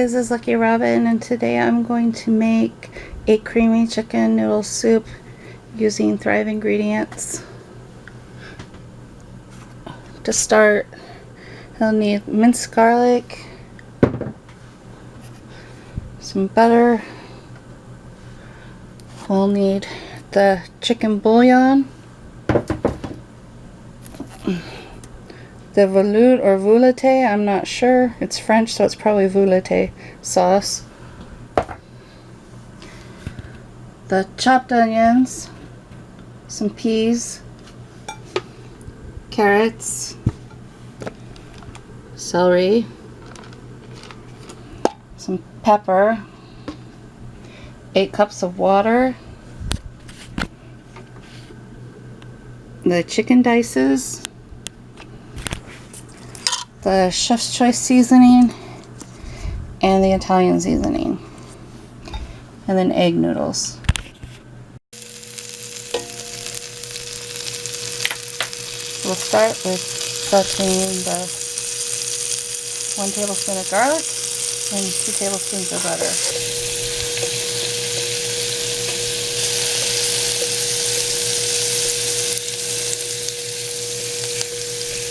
guys, it's Lucky Robin, and today I'm going to make a creamy chicken noodle soup using Thrive ingredients. To start, I'll need minced garlic, some butter, we'll need the chicken bouillon, the velouté or velouté, I'm not sure. It's French, so it's probably velouté sauce. The chopped onions, some peas, carrots, celery, some pepper, 8 cups of water, the chicken dices, the Chef's Choice seasoning, and the Italian seasoning, and then egg noodles. We'll start with sauteing the 1 tablespoon of garlic and 2 tablespoons of butter.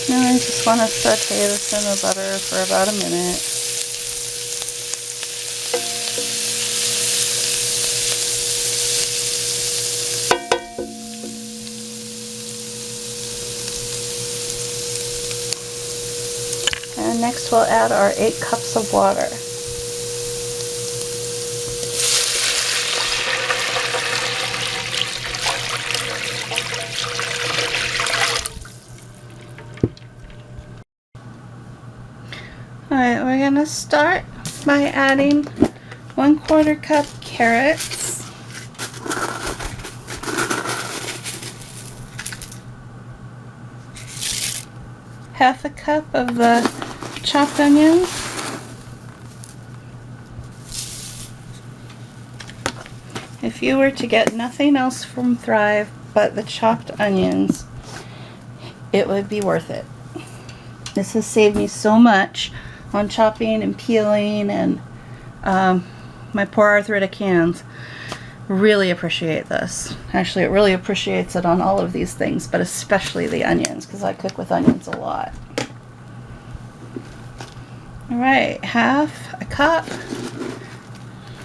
Now I just want to saute this in the butter for about a minute. And next we'll add our 8 cups of water. Alright, we're going to start by adding 1/4 cup carrots, half a cup of the chopped onions, if you were to get nothing else from Thrive but the chopped onions, it would be worth it. This has saved me so much on chopping and peeling, and my poor arthritic hands really appreciate this. Actually, it really appreciates it on all of these things, but especially the onions, because I cook with onions a lot. Alright, half a cup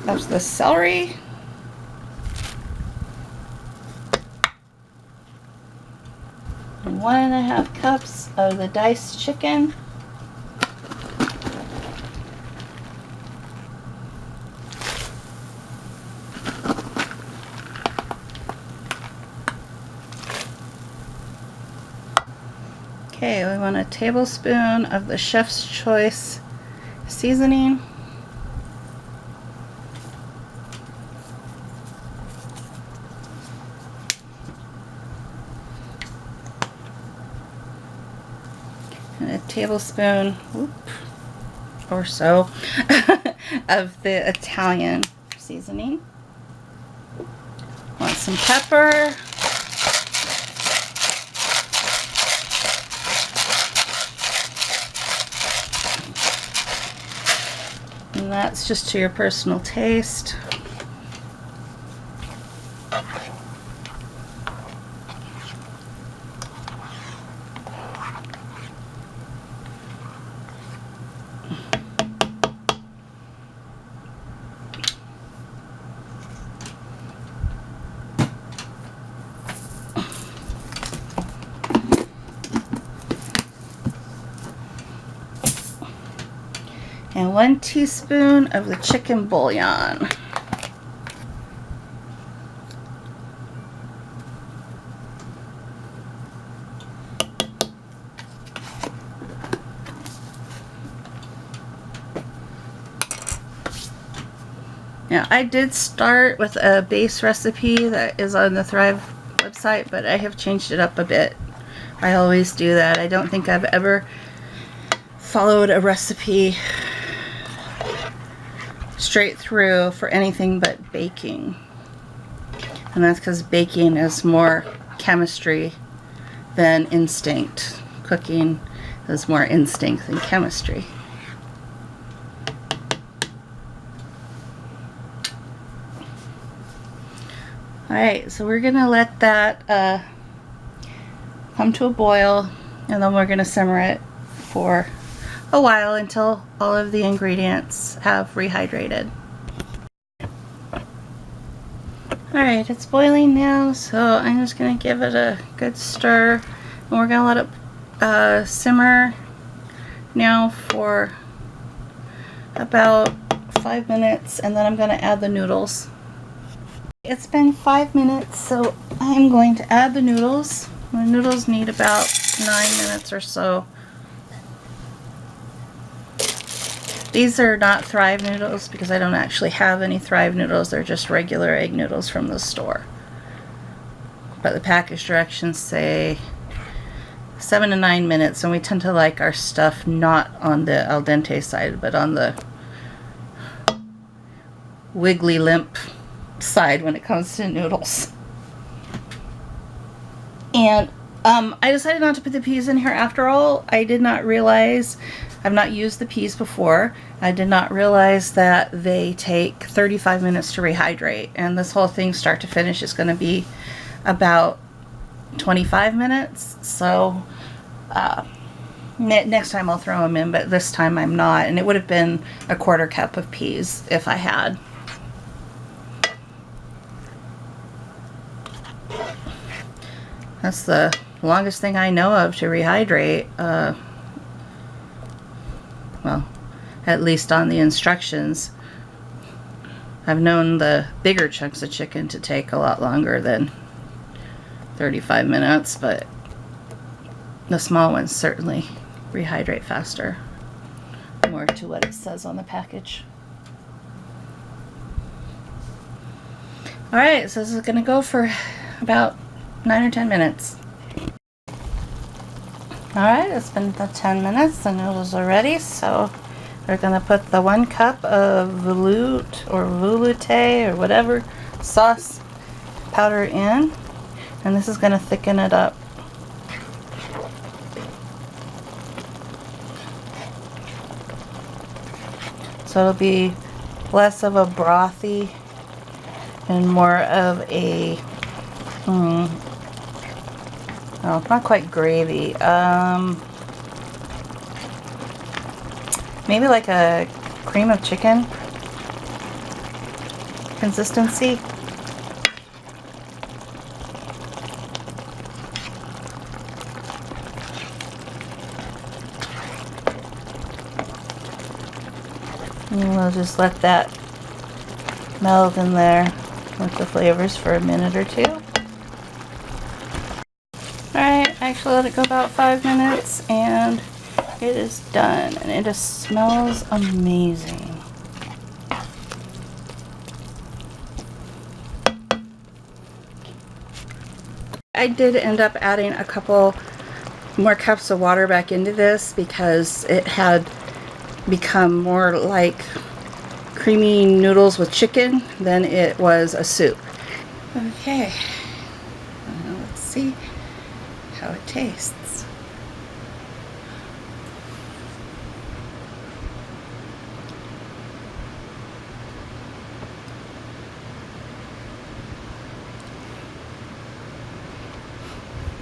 of the celery, and 1.5 cups of the diced chicken, okay, we want a tablespoon of the Chef's Choice seasoning, and a tablespoon or so of the Italian seasoning. Want some pepper, and that's just to your personal taste. And 1 teaspoon of the chicken bouillon. Now, I did start with a base recipe that is on the Thrive website, but I have changed it up a bit. I always do that. I don't think I've ever followed a recipe straight through for anything but baking, and that's because baking is more chemistry than instinct. Cooking is more instinct than chemistry. Alright, so we're gonna let that come to a boil, and then we're gonna simmer it for a while until all of the ingredients have rehydrated. Alright, it's boiling now, so I'm just gonna give it a good stir, and we're gonna let it simmer now for about 5 minutes, and then I'm gonna add the noodles. It's been 5 minutes, so I'm going to add the noodles. The noodles need about 9 minutes or so. These are not Thrive noodles because I don't actually have any Thrive noodles. They're just regular egg noodles from the store. But the package directions say 7 to 9 minutes, and we tend to like our stuff not on the al dente side, but on the wiggly limp side when it comes to noodles. And I decided not to put the peas in here after all. I did not realize, I've not used the peas before, I did not realize that they take 35 minutes to rehydrate, and this whole thing start to finish is going to be about 25 minutes. So next time I'll throw them in, but this time I'm not, and it would have been a 1/4 cup of peas if I had. That's the longest thing I know of to rehydrate. Well, at least on the instructions. I've known the bigger chunks of chicken to take a lot longer than 35 minutes, but the small ones certainly rehydrate faster. More to what it says on the package. Alright, so this is going to go for about 9 or 10 minutes. Alright, it's been about 10 minutes. The noodles are ready, so we're going to put the 1 cup of veloute or velouté or whatever sauce powder in, and this is going to thicken it up. So it'll be less of a brothy and more of a well, not quite gravy. Maybe like a cream of chicken consistency. And we'll just let that meld in there with the flavors for a minute or two. Alright, I actually let it go about 5 minutes, and it is done, and it just smells amazing. I did end up adding a couple more cups of water back into this because it had become more like creamy noodles with chicken than it was a soup. Okay, let's see how it tastes.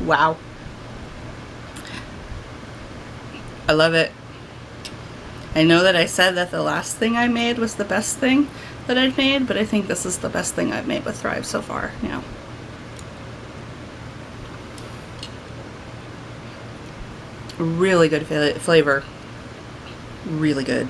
Wow. I love it. I know that I said that the last thing I made was the best thing that I've made, but I think this is the best thing I've made with Thrive so far now. Really good flavor. Really good.